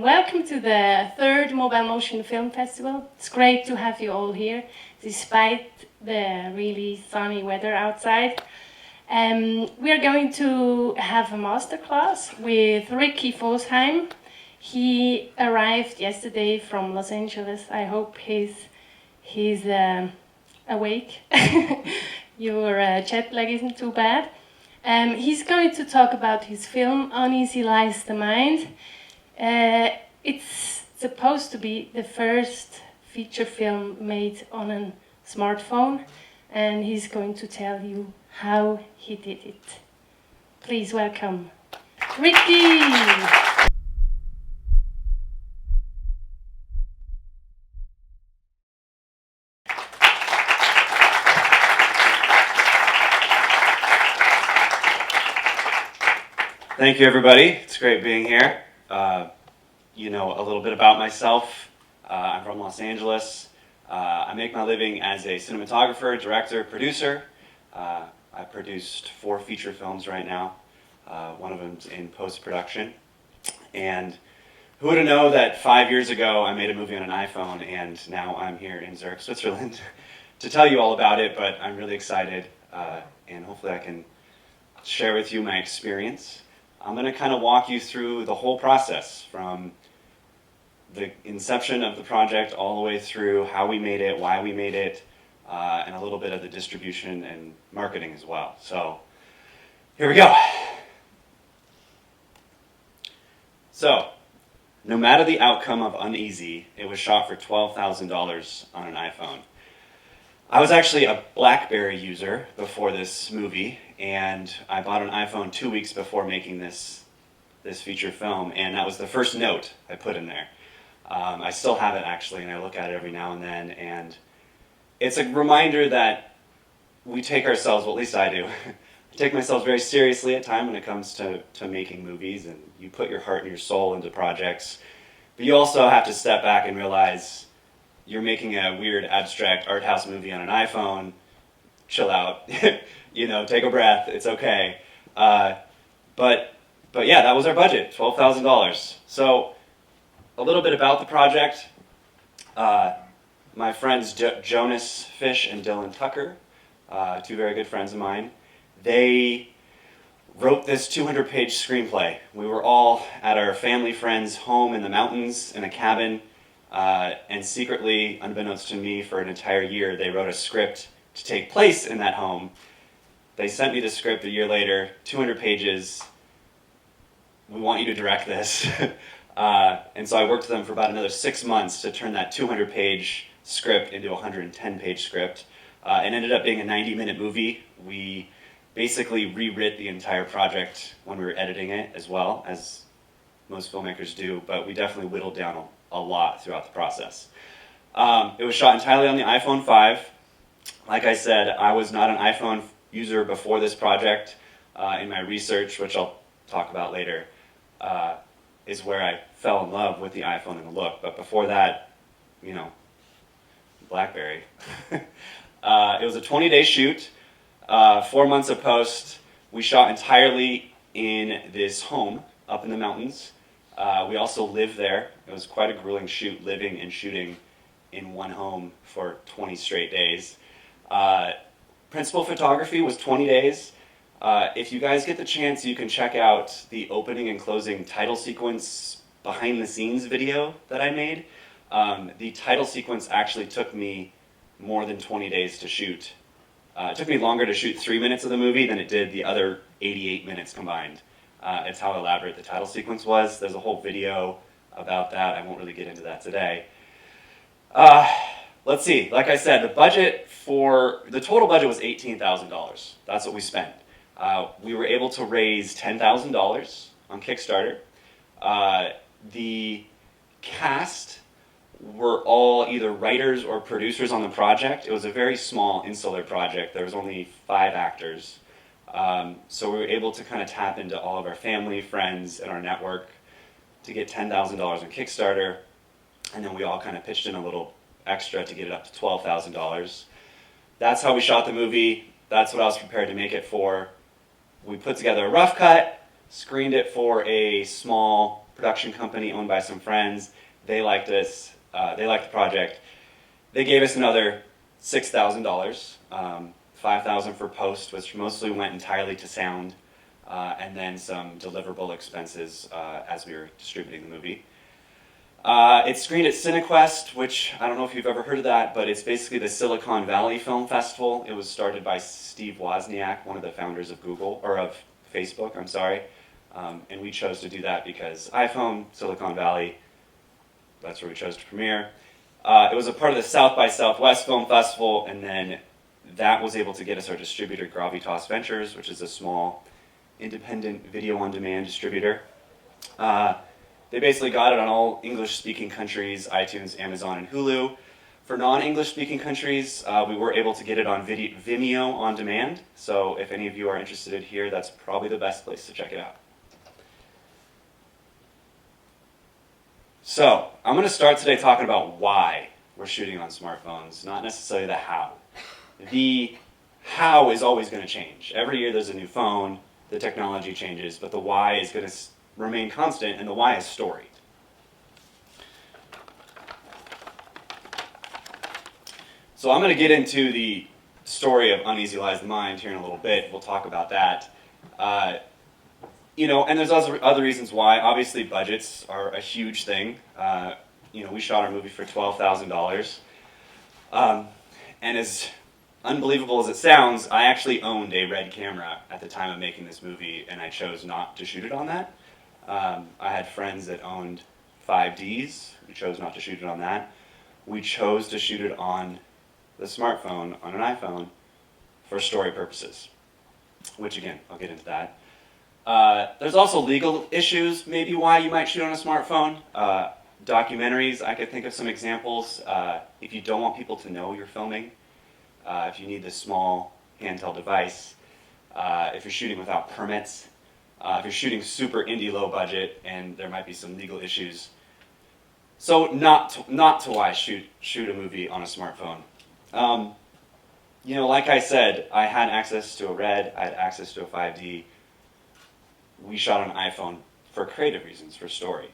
Welcome to the third Mobile Motion Film Festival. It's great to have you all here, despite the really sunny weather outside. We are going to have a masterclass with Ricky Fosheim. He arrived yesterday from Los Angeles. I hope he's awake. Your jet lag isn't too bad. He's going to talk about his film, Uneasy Lies the Mind. It's supposed to be the first feature film made on a smartphone, and he's going to tell you how he did it. Please welcome Ricky! Thank you, everybody. It's great being here. You know a little bit about myself. I'm from Los Angeles. I make my living as a cinematographer, director, producer. I produced 4 feature films right now. One of them's in post-production. And who would have known that 5 years ago I made a movie on an iPhone, and now I'm here in Zurich, Switzerland to tell you all about it, but I'm really excited, and hopefully I can share with you my experience. I'm going to kind of walk you through the whole process from the inception of the project all the way through how we made it, why we made it, and a little bit of the distribution and marketing as well. So here we go. So no matter the outcome of Uneasy, it was shot for $12,000 on an iPhone. I was actually a BlackBerry user before this movie, and I bought an iPhone 2 weeks before making this feature film, and that was the first note I put in there. I still have it actually, and I look at it every now and then, and it's a reminder that we take ourselves, well at least I do, I take myself very seriously at times when it comes to making movies, and you put your heart and your soul into projects, but you also have to step back and realize you're making a weird abstract art house movie on an iPhone. Chill out, you know, take a breath, it's okay. But yeah, that was our budget, $12,000. So a little bit about the project. My friends Jonas Fish and Dylan Tucker, 2 very good friends of mine, they wrote this 200-page screenplay. We were all at our family friend's home in the mountains in a cabin, and secretly, unbeknownst to me, for an entire year, they wrote a script to take place in that home. They sent me the script a year later, 200 pages. We want you to direct this. And so I worked with them for about another 6 months to turn that 200-page script into a 110-page script. It ended up being a 90-minute movie. We basically rewrit the entire project when we were editing it as well, as most filmmakers do, but we definitely whittled down a lot throughout the process. It was shot entirely on the iPhone 5. Like I said, I was not an iPhone user before this project. In my research, which I'll talk about later, is where I fell in love with the iPhone and the look. But before that, you know, BlackBerry. It was a 20-day shoot, 4 months of post. We shot entirely in this home up in the mountains. We also lived there. It was quite a grueling shoot, living and shooting in one home for 20 straight days. Principal photography was 20 days. If you guys get the chance, you can check out the opening and closing title sequence behind the scenes video that I made. The title sequence actually took me more than 20 days to shoot. It took me longer to shoot 3 minutes of the movie than it did the other 88 minutes combined. It's how elaborate the title sequence was. There's a whole video about that. I won't really get into that today. Let's see. Like I said, the total budget was $18,000. That's what we spent. We were able to raise $10,000 on Kickstarter. The cast were all either writers or producers on the project. It was a very small, insular project. There was only 5 actors. So we were able to kind of tap into all of our family, friends, and our network to get $10,000 on Kickstarter. And then we all kind of pitched in a little extra to get it up to $12,000. That's how we shot the movie. That's what I was prepared to make it for. We put together a rough cut, screened it for a small production company owned by some friends. They liked us. They liked the project. They gave us another $6,000, $5,000 for post, which mostly went entirely to sound, and then some deliverable expenses as we were distributing the movie. It's screened at CineQuest, which I don't know if you've ever heard of that, but it's basically the Silicon Valley Film Festival. It was started by Steve Wozniak, one of the founders of Google, or of Facebook, I'm sorry. And we chose to do that because iPhone, Silicon Valley, that's where we chose to premiere. It was a part of the South by Southwest Film Festival, and then that was able to get us our distributor, Gravitas Ventures, which is a small independent video-on-demand distributor. They basically got it on all English-speaking countries, iTunes, Amazon, and Hulu. For non-English-speaking countries, we were able to get it on Vimeo on demand. So if any of you are interested here, that's probably the best place to check it out. So I'm going to start today talking about why we're shooting on smartphones, not necessarily the how. The how is always going to change. Every year there's a new phone, the technology changes, but the why is going to remain constant, and the why is story. So I'm going to get into the story of Uneasy Lies the Mind here in a little bit. We'll talk about that. And there's other reasons why. Obviously, budgets are a huge thing. We shot our movie for $12,000. And as unbelievable as it sounds, I actually owned a Red camera at the time of making this movie, and I chose not to shoot it on that. I had friends that owned 5Ds. We chose not to shoot it on that. We chose to shoot it on the smartphone, on an iPhone, for story purposes, which again, I'll get into that. There's also legal issues, maybe why you might shoot on a smartphone. Documentaries, I could think of some examples. If you don't want people to know you're filming, if you need this small handheld device, if you're shooting without permits, if you're shooting super indie low budget, and there might be some legal issues. So not to why shoot a movie on a smartphone. Like I said, I had access to a Red, I had access to a 5D. We shot on an iPhone for creative reasons, for story.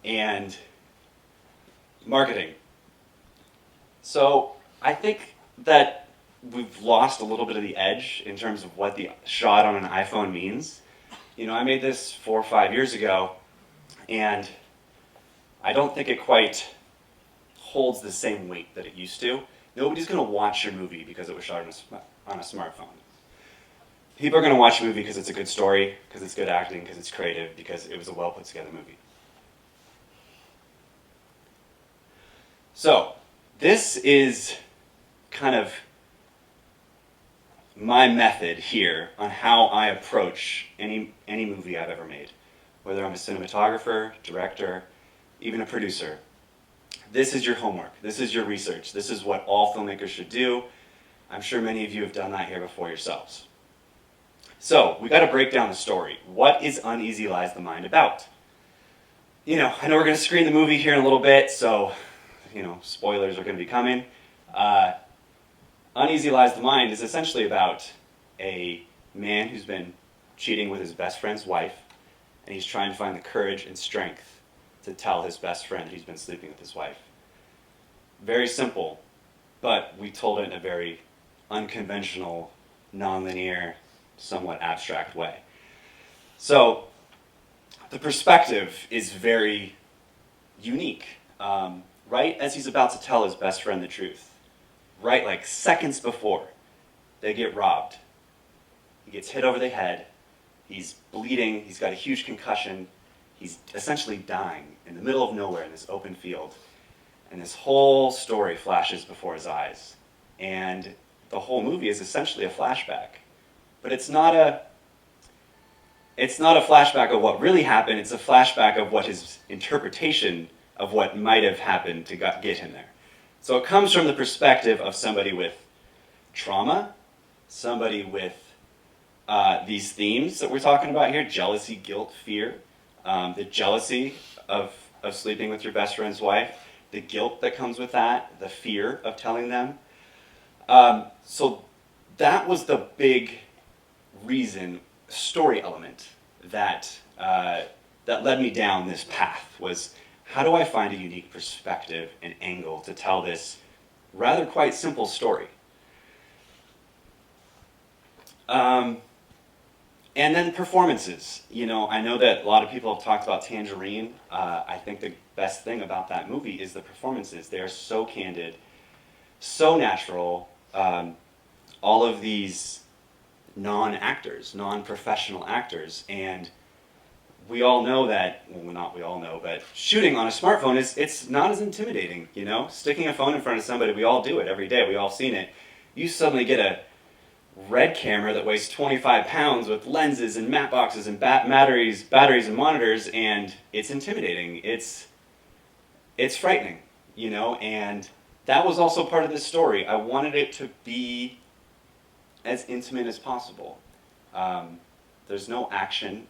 And marketing. So I think that we've lost a little bit of the edge in terms of what the shot on an iPhone means. I made this 4 or 5 years ago, and I don't think it quite holds the same weight that it used to. Nobody's going to watch your movie because it was shot on a smartphone. People are going to watch a movie because it's a good story, because it's good acting, because it's creative, because it was a well put together movie. So, this is kind of my method here on how I approach any movie I've ever made. Whether I'm a cinematographer, director, even a producer. This is your homework. This is your research. This is what all filmmakers should do. I'm sure many of you have done that here before yourselves. So, we got to break down the story. What is Uneasy Lies the Mind about? I know we're going to screen the movie here in a little bit, so, spoilers are going to be coming. Uneasy Lies the Mind is essentially about a man who's been cheating with his best friend's wife, and he's trying to find the courage and strength to tell his best friend he's been sleeping with his wife. Very simple, but we told it in a very unconventional, non-linear, somewhat abstract way. So, the perspective is very unique. Right as he's about to tell his best friend the truth, right like seconds before, they get robbed. He gets hit over the head, he's bleeding, he's got a huge concussion, he's essentially dying in the middle of nowhere in this open field. And this whole story flashes before his eyes. And the whole movie is essentially a flashback. But it's not a flashback of what really happened, it's a flashback of what his interpretation of what might have happened to get him there. So it comes from the perspective of somebody with trauma, somebody with these themes that we're talking about here, jealousy, guilt, fear, the jealousy of sleeping with your best friend's wife, the guilt that comes with that, the fear of telling them. So that was the big reason, story element, that that led me down this path was, how do I find a unique perspective and angle to tell this rather quite simple story? And then performances. You know, I know that a lot of people have talked about Tangerine. I think the best thing about that movie is the performances. They are so candid, so natural. All of these non-actors, non-professional actors, and we all know that, well, not we all know, but shooting on a smartphone it's not as intimidating, you know? Sticking a phone in front of somebody, we all do it every day, we all seen it. You suddenly get a red camera that weighs 25 pounds with lenses and matte boxes and batteries and monitors, and it's intimidating. It's frightening, you know, and that was also part of this story. I wanted it to be as intimate as possible. There's no action.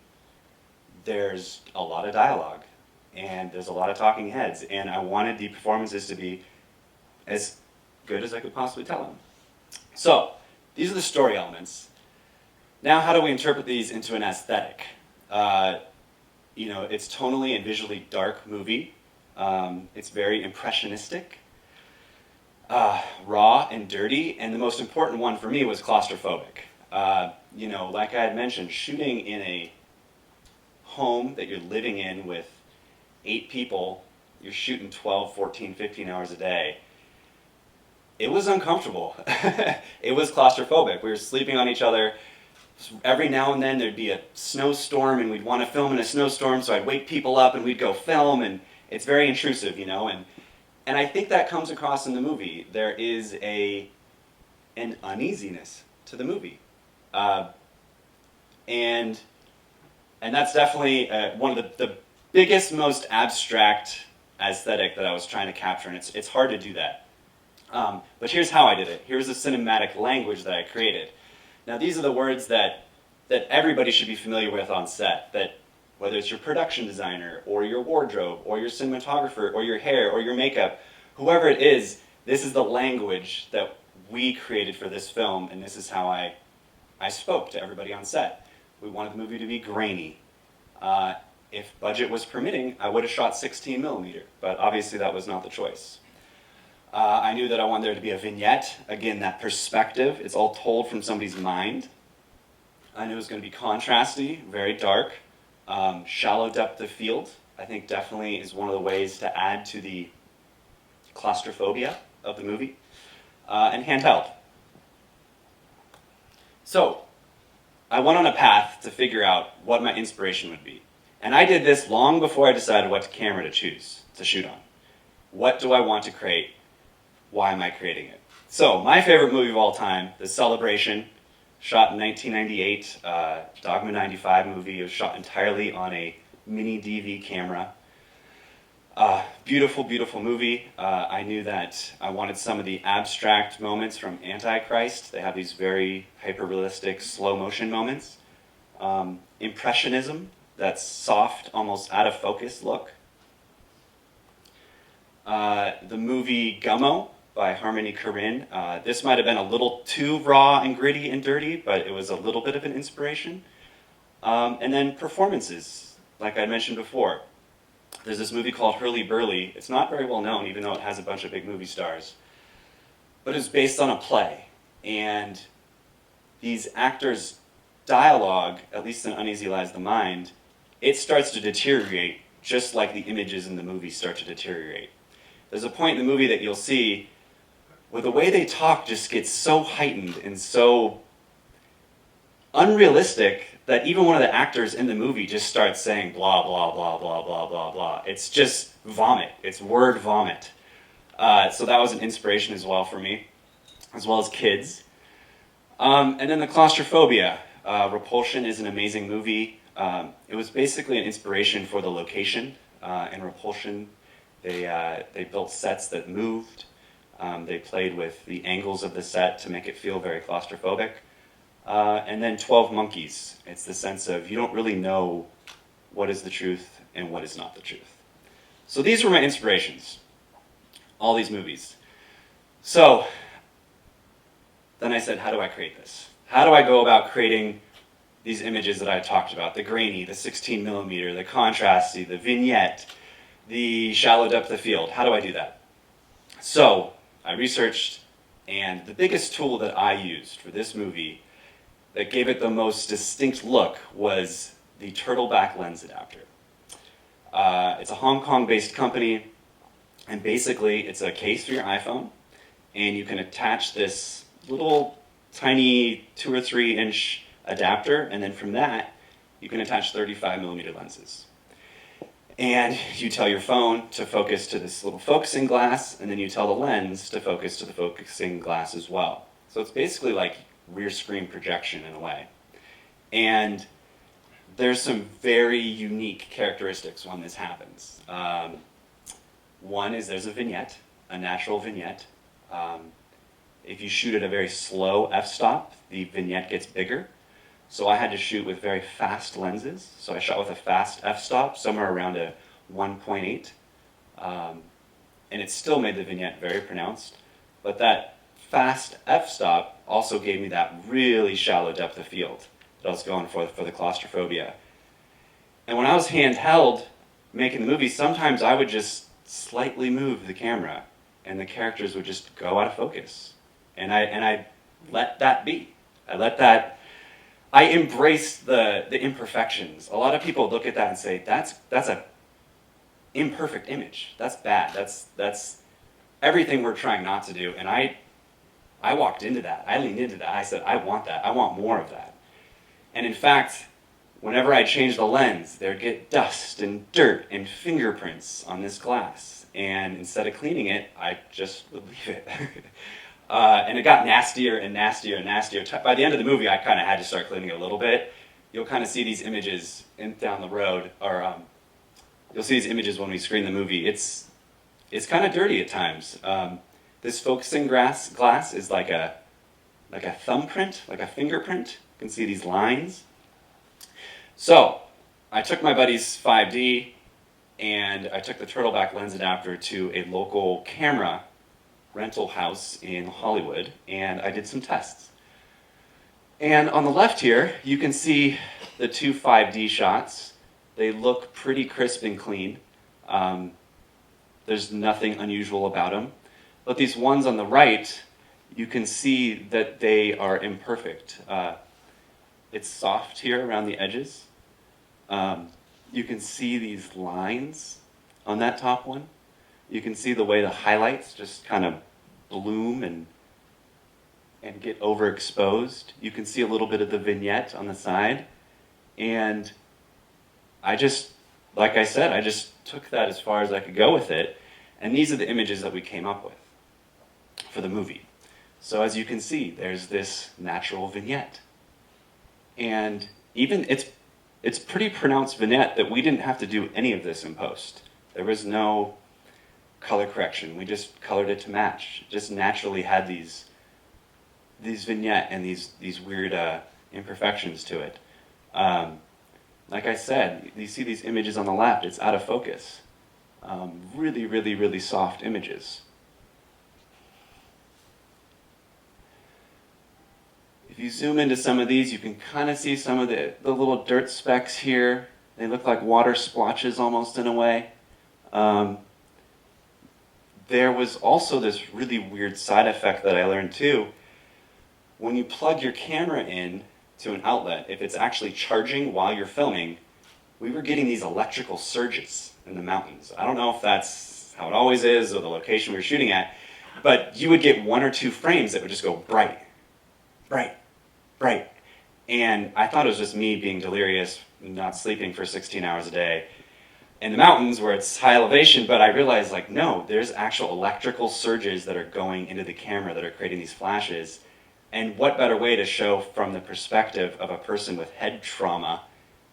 There's a lot of dialogue, and there's a lot of talking heads, and I wanted the performances to be as good as I could possibly tell them. So, these are the story elements. Now, how do we interpret these into an aesthetic? You know, it's tonally and visually dark movie. It's very impressionistic, raw and dirty, and the most important one for me was claustrophobic. You know, like I had mentioned, shooting in a home that you're living in with 8 people, you're shooting 12, 14, 15 hours a day. It was uncomfortable. It was claustrophobic. We were sleeping on each other. Every now and then there'd be a snowstorm and we'd want to film in a snowstorm, so I'd wake people up and we'd go film, and it's very intrusive, you know, and I think that comes across in the movie. There is an uneasiness to the movie. And that's definitely one of the biggest, most abstract aesthetic that I was trying to capture, and it's hard to do that. But here's how I did it. Here's the cinematic language that I created. Now these are the words that everybody should be familiar with on set, that whether it's your production designer, or your wardrobe, or your cinematographer, or your hair, or your makeup, whoever it is, this is the language that we created for this film, and this is how I spoke to everybody on set. We wanted the movie to be grainy. If budget was permitting, I would have shot 16mm, but obviously that was not the choice. I knew that I wanted there to be a vignette. Again, that perspective, it's all told from somebody's mind. I knew it was going to be contrasty, very dark. Shallow depth of field, I think definitely is one of the ways to add to the claustrophobia of the movie. And handheld. So, I went on a path to figure out what my inspiration would be. And I did this long before I decided what camera to choose to shoot on. What do I want to create? Why am I creating it? So, my favorite movie of all time, The Celebration, shot in 1998, Dogma 95 movie. It was shot entirely on a mini DV camera. Beautiful, beautiful movie. I knew that I wanted some of the abstract moments from Antichrist. They have these very hyper-realistic, slow-motion moments. Impressionism, that soft, almost out-of-focus look. The movie Gummo by Harmony Korine. This might have been a little too raw and gritty and dirty, but it was a little bit of an inspiration. And then performances, like I mentioned before. There's this movie called Hurly Burly. It's not very well known, even though it has a bunch of big movie stars. But it's based on a play. And these actors' dialogue, at least in Uneasy Lies the Mind, it starts to deteriorate just like the images in the movie start to deteriorate. There's a point in the movie that you'll see where the way they talk just gets so heightened and so unrealistic that even one of the actors in the movie just starts saying blah, blah, blah, blah, blah, blah, blah. It's just vomit. It's word vomit. So that was an inspiration as well for me, as well as kids. And then the claustrophobia. Repulsion is an amazing movie. It was basically an inspiration for the location. In Repulsion, they built sets that moved. They played with the angles of the set to make it feel very claustrophobic. And then 12 Monkeys. It's the sense of you don't really know what is the truth and what is not the truth. So these were my inspirations. All these movies. So then I said, how do I create this? How do I go about creating these images that I talked about, the grainy, the 16 millimeter, the contrasty, the vignette, the shallow depth of field. How do I do that? So I researched, and the biggest tool that I used for this movie that gave it the most distinct look was the turtleback lens adapter. It's a Hong Kong-based company, and basically it's a case for your iPhone, and you can attach this little tiny 2 or 3 inch adapter, and then from that you can attach 35 millimeter lenses. And you tell your phone to focus to this little focusing glass, and then you tell the lens to focus to the focusing glass as well. So it's basically like rear screen projection in a way. And there's some very unique characteristics when this happens. One is there's a vignette, a natural vignette. If you shoot at a very slow f-stop, the vignette gets bigger. So I had to shoot with very fast lenses. So I shot with a fast f-stop, somewhere around a 1.8. And it still made the vignette very pronounced. But that fast f-stop also gave me that really shallow depth of field that I was going for the claustrophobia. And when I was handheld making the movie, sometimes I would just slightly move the camera and the characters would just go out of focus. And I let that be. I embraced the imperfections. A lot of people look at that and say, that's a imperfect image. That's bad. That's everything we're trying not to do. And I walked into that. I leaned into that. I said, I want that. I want more of that. And in fact, whenever I changed the lens, there'd get dust and dirt and fingerprints on this glass. And instead of cleaning it, I just would leave it. And it got nastier and nastier and nastier. By the end of the movie, I kind of had to start cleaning it a little bit. You'll kind of see these images down the road, or you'll see these images when we screen the movie. It's kind of dirty at times. This focusing glass is like a thumbprint, like a fingerprint. You can see these lines. So I took my buddy's 5D, and I took the turtleback lens adapter to a local camera rental house in Hollywood, and I did some tests. And on the left here, you can see the 2 5D shots. They look pretty crisp and clean. There's nothing unusual about them. But these ones on the right, you can see that they are imperfect. It's soft here around the edges. You can see these lines on that top one. You can see the way the highlights just kind of bloom and get overexposed. You can see a little bit of the vignette on the side. And I just, like I said, I just took that as far as I could go with it. And these are the images that we came up with for the movie. So as you can see, there's this natural vignette. And even it's pretty pronounced vignette that we didn't have to do any of this in post. There was no color correction. We just colored it to match. It just naturally had these vignette and these weird imperfections to it. Like I said, you see these images on the left, it's out of focus. Really, really, really soft images. If you zoom into some of these, you can kind of see some of the little dirt specks here. They look like water splotches almost in a way. There was also this really weird side effect that I learned too. When you plug your camera in to an outlet, if it's actually charging while you're filming, we were getting these electrical surges in the mountains. I don't know if that's how it always is or the location we were shooting at, but you would get 1 or 2 frames that would just go bright, bright, bright. And I thought it was just me being delirious, not sleeping for 16 hours a day in the mountains where it's high elevation, but I realized, like, no, there's actual electrical surges that are going into the camera that are creating these flashes. And what better way to show from the perspective of a person with head trauma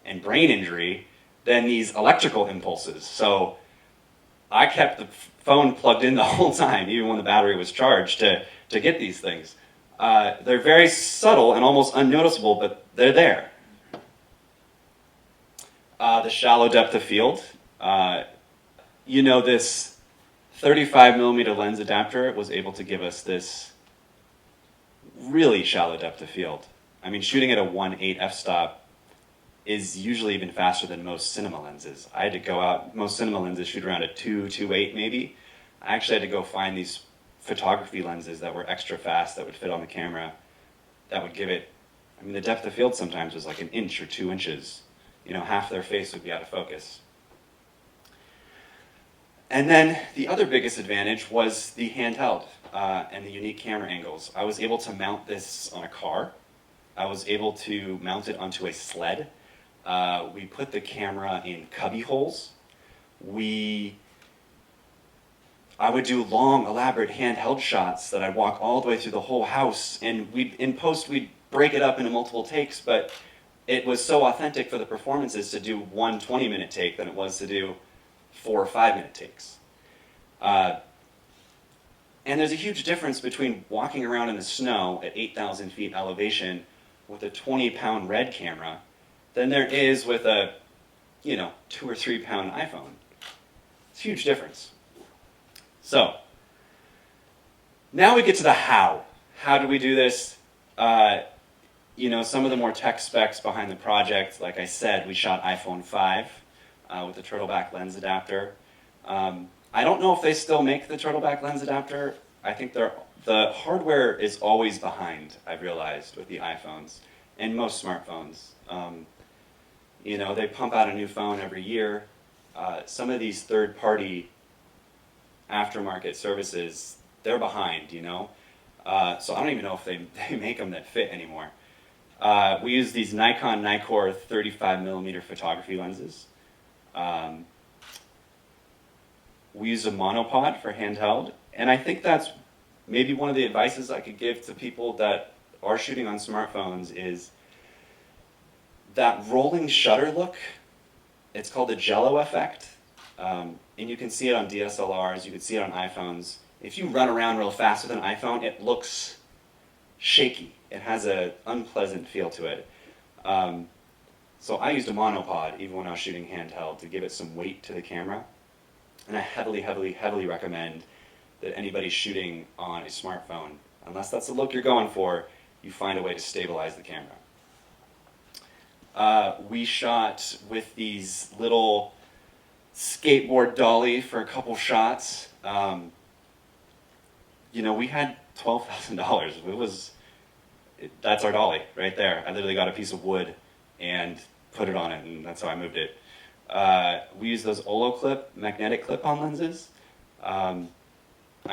and brain injury than these electrical impulses? So I kept the phone plugged in the whole time, even when the battery was charged, to get these things. They're very subtle and almost unnoticeable, but they're there. The shallow depth of field. This 35 millimeter lens adapter was able to give us this really shallow depth of field. I mean, shooting at a 1.8 f-stop, is usually even faster than most cinema lenses. I had to go out, most cinema lenses shoot around a 2.8 maybe. I actually had to go find these photography lenses that were extra fast that would fit on the camera, that would give it, I mean, the depth of field sometimes was like 1 inch or 2 inches. You know, half their face would be out of focus. And then the other biggest advantage was the handheld and the unique camera angles. I was able to mount this on a car. I was able to mount it onto a sled. We put the camera in cubby holes. I would do long, elaborate handheld shots that I'd walk all the way through the whole house, and in post we'd break it up into multiple takes, but it was so authentic for the performances to do one 20-minute take than it was to do 4 or 5-minute takes. And there's a huge difference between walking around in the snow at 8,000 feet elevation with a 20-pound RED camera than there is with a, 2 or 3 pound iPhone. It's a huge difference. So, now we get to the how. How do we do this? Some of the more tech specs behind the project, like I said, we shot iPhone 5 with the turtleback lens adapter. I don't know if they still make the turtleback lens adapter. I think the hardware is always behind, I've realized, with the iPhones and most smartphones. They pump out a new phone every year. Some of these third-party aftermarket services, they're behind, so I don't even know if they make them that fit anymore. We use these Nikon Nikkor 35mm photography lenses. We use a monopod for handheld, and I think that's maybe one of the advices I could give to people that are shooting on smartphones is that rolling shutter look. It's called the jello effect. And you can see it on DSLRs, you can see it on iPhones. If you run around real fast with an iPhone, it looks shaky. It has an unpleasant feel to it. So I used a monopod even when I was shooting handheld to give it some weight to the camera. And I heavily, heavily, heavily recommend that anybody shooting on a smartphone, unless that's the look you're going for, you find a way to stabilize the camera. We shot with these little skateboard dolly for a couple shots. We had $12,000. That's our dolly right there. I literally got a piece of wood and put it on it, and that's how I moved it. We used those Oloclip magnetic clip-on lenses. I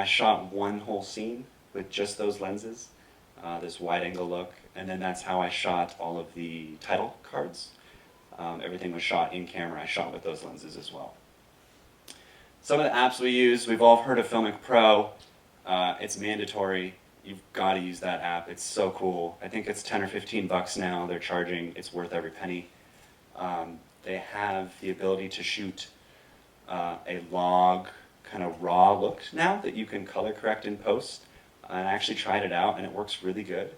shot one whole scene with just those lenses, this wide-angle look, and then that's how I shot all of the title cards. Everything was shot in camera. I shot with those lenses as well. Some of the apps we use, we've all heard of Filmic Pro. It's mandatory. You've got to use that app. It's so cool. I think it's 10 or 15 bucks now. They're charging. It's worth every penny. They have the ability to shoot a log, kind of raw look now that you can color correct in post. And I actually tried it out, and it works really good.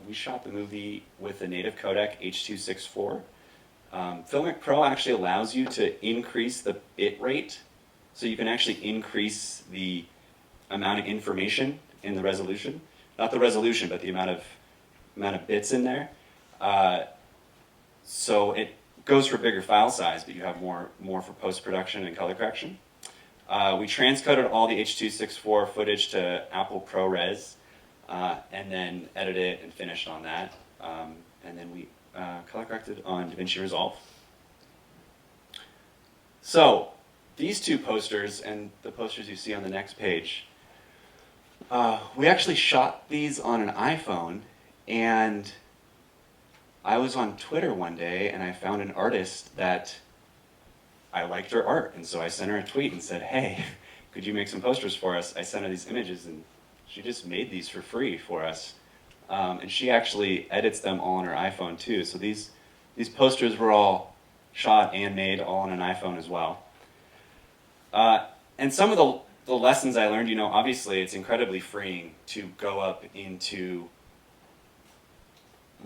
We shot the movie with the native codec H.264. Filmic Pro actually allows you to increase the bit rate, so you can actually increase the amount of information in the resolution. Not the resolution, but the amount of bits in there. So it goes for bigger file size, but you have more for post-production and color correction. We transcoded all the H.264 footage to Apple ProRes, and then edited it and finished on that. And then we color corrected on DaVinci Resolve. So these two posters and the posters you see on the next page, we actually shot these on an iPhone, and I was on Twitter one day and I found an artist that I liked her art, and so I sent her a tweet and said, hey, could you make some posters for us? I sent her these images, and she just made these for free for us. And she actually edits them all on her iPhone too. So these posters were all shot and made all on an iPhone as well. And some of the lessons I learned, obviously it's incredibly freeing to go up into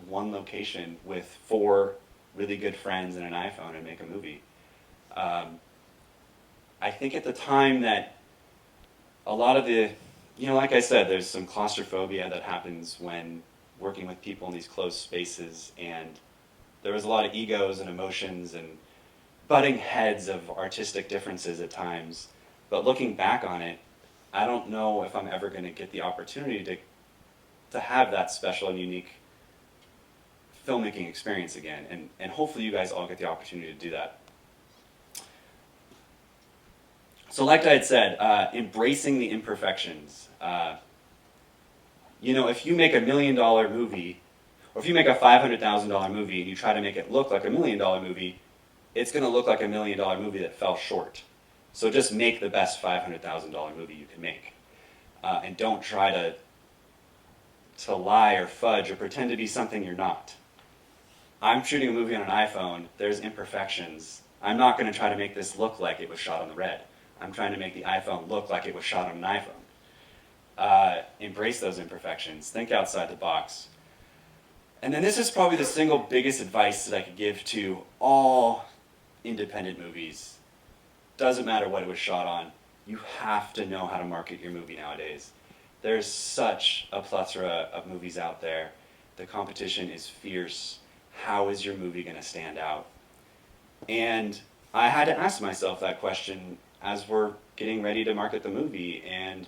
one location with 4 really good friends and an iPhone and make a movie. I think at the time that a lot of the, like I said, there's some claustrophobia that happens when working with people in these closed spaces, and There was a lot of egos and emotions and butting heads of artistic differences at times. But looking back on it, I don't know if I'm ever going to get the opportunity to have that special and unique filmmaking experience again. And hopefully you guys all get the opportunity to do that. So like I had said, embracing the imperfections. You know, if you make $1 million movie, or if you make a $500,000 movie and you try to make it look like $1 million movie, it's going to look like $1 million movie that fell short. So just make the best $500,000 movie you can make. And don't try to lie or fudge or pretend to be something you're not. I'm shooting a movie on an iPhone, there's imperfections. I'm not going to try to make this look like it was shot on the Red. I'm trying to make the iPhone look like it was shot on an iPhone. Embrace those imperfections. Think outside the box. And then this is probably the single biggest advice that I could give to all independent movies. Doesn't matter what it was shot on. You have to know how to market your movie nowadays. There's such a plethora of movies out there. The competition is fierce. How is your movie going to stand out? And I had to ask myself that question as we're getting ready to market the movie, and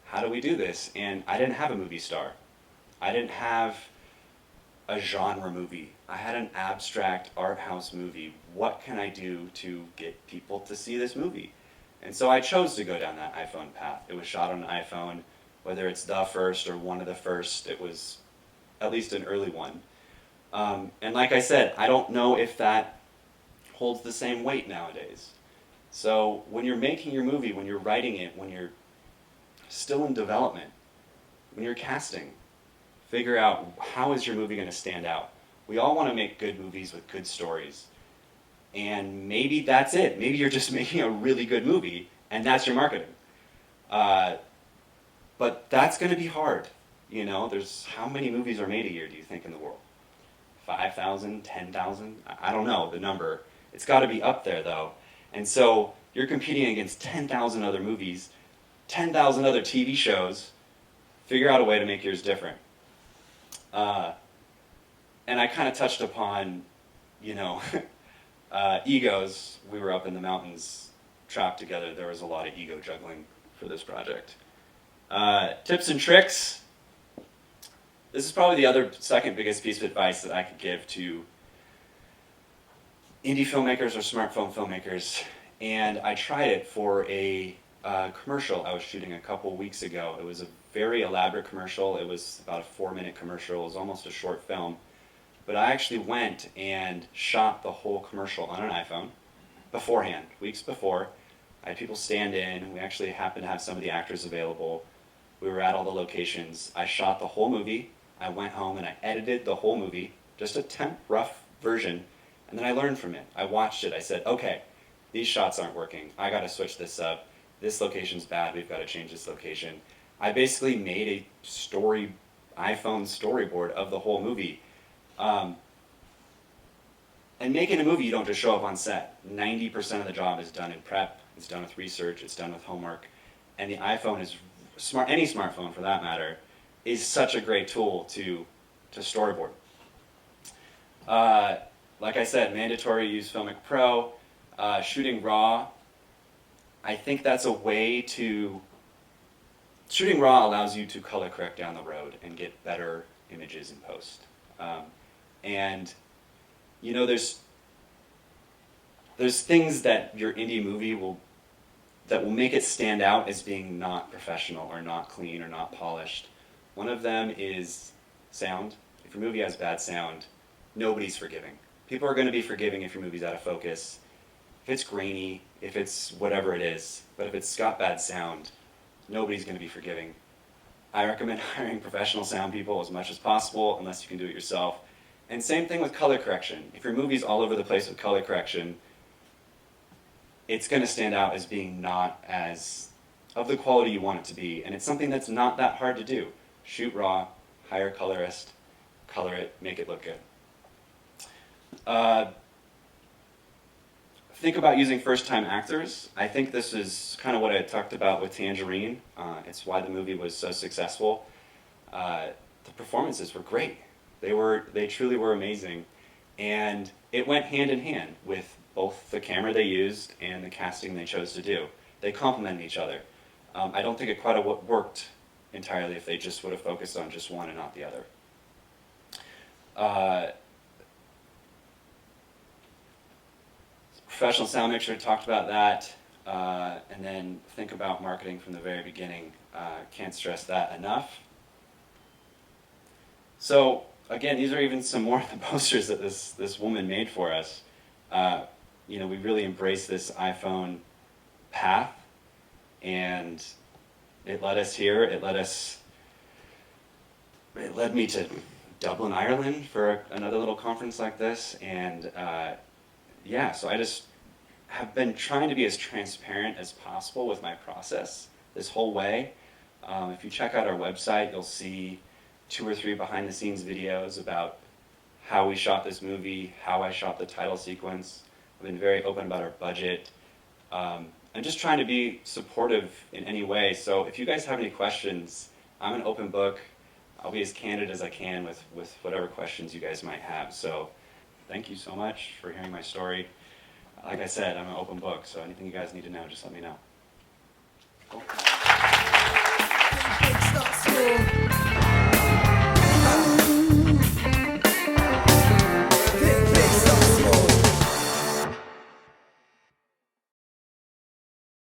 how do we do this? And I didn't have a movie star. I didn't have a genre movie. I had an abstract art house movie. What can I do to get people to see this movie? And so I chose to go down that iPhone path. It was shot on an iPhone, whether it's the first or one of the first, it was at least an early one. And like I said, I don't know if that holds the same weight nowadays. So when you're making your movie, when you're writing it, when you're still in development, when you're casting, figure out how is your movie going to stand out. We all want to make good movies with good stories. And maybe that's it. Maybe you're just making a really good movie, and that's your marketing. But that's going to be hard. You know, there's how many movies are made a year, do you think, in the world? 5,000, 10,000? I don't know the number. It's got to be up there, though. And so you're competing against 10,000 other movies, 10,000 other TV shows. Figure out a way to make yours different. And I kind of touched upon, you know, egos. We were up in the mountains, trapped together. There was a lot of ego juggling for this project. Tips and tricks. This is probably the other second biggest piece of advice that I could give to indie filmmakers or smartphone filmmakers. And I tried it for a commercial I was shooting a couple weeks ago. It was a very elaborate commercial. It was about a 4-minute commercial. It was almost a short film. But I actually went and shot the whole commercial on an iPhone beforehand, weeks before. I had people stand in. We actually happened to have some of the actors available. We were at all the locations. I shot the whole movie. I went home and I edited the whole movie, just a temp rough version, and then I learned from it. I watched it. I said, okay, these shots aren't working. I got to switch this up. This location's bad. We've got to change this location. I basically made a iPhone storyboard of the whole movie. And making a movie, you don't just show up on set. 90% of the job is done in prep. It's done with research. It's done with homework. And the iPhone is smart. Any smartphone, for that matter, is such a great tool to storyboard. Like I said, mandatory use Filmic Pro. Shooting RAW. I think that's a way to... Shooting RAW allows you to color correct down the road and get better images in post. And you know, there's things that your indie movie will make it stand out as being not professional or not clean or not polished. One of them is sound. If your movie has bad sound, nobody's forgiving. People are going to be forgiving if your movie's out of focus, if it's grainy, if it's whatever it is. But if it's got bad sound, nobody's going to be forgiving. I recommend hiring professional sound people as much as possible, unless you can do it yourself. And same thing with color correction. If your movie's all over the place with color correction, it's going to stand out as being not as of the quality you want it to be. And it's something that's not that hard to do. Shoot RAW, hire a colorist, color it, make it look good. Think about using first-time actors. I think this is kind of what I talked about with Tangerine. It's why the movie was so successful. The performances were great. They truly were amazing. And it went hand in hand with both the camera they used and the casting they chose to do. They complemented each other. I don't think it quite worked entirely if they just would have focused on just one and not the other. Professional sound mixer, talked about that. And then think about marketing from the very beginning. Can't stress that enough. So again, these are even some more of the posters that this woman made for us. You know, we really embraced this iPhone path, and it led us here. It led me to Dublin, Ireland for another little conference like this, and yeah, so I just have been trying to be as transparent as possible with my process this whole way. If you check out our website, you'll see 2 or 3 behind-the-scenes videos about how we shot this movie, how I shot the title sequence. I've been very open about our budget. I'm just trying to be supportive in any way, so if you guys have any questions, I'm an open book. I'll be as candid as I can with whatever questions you guys might have. So thank you so much for hearing my story. Like I said, I'm an open book, so anything you guys need to know, just let me know. Cool.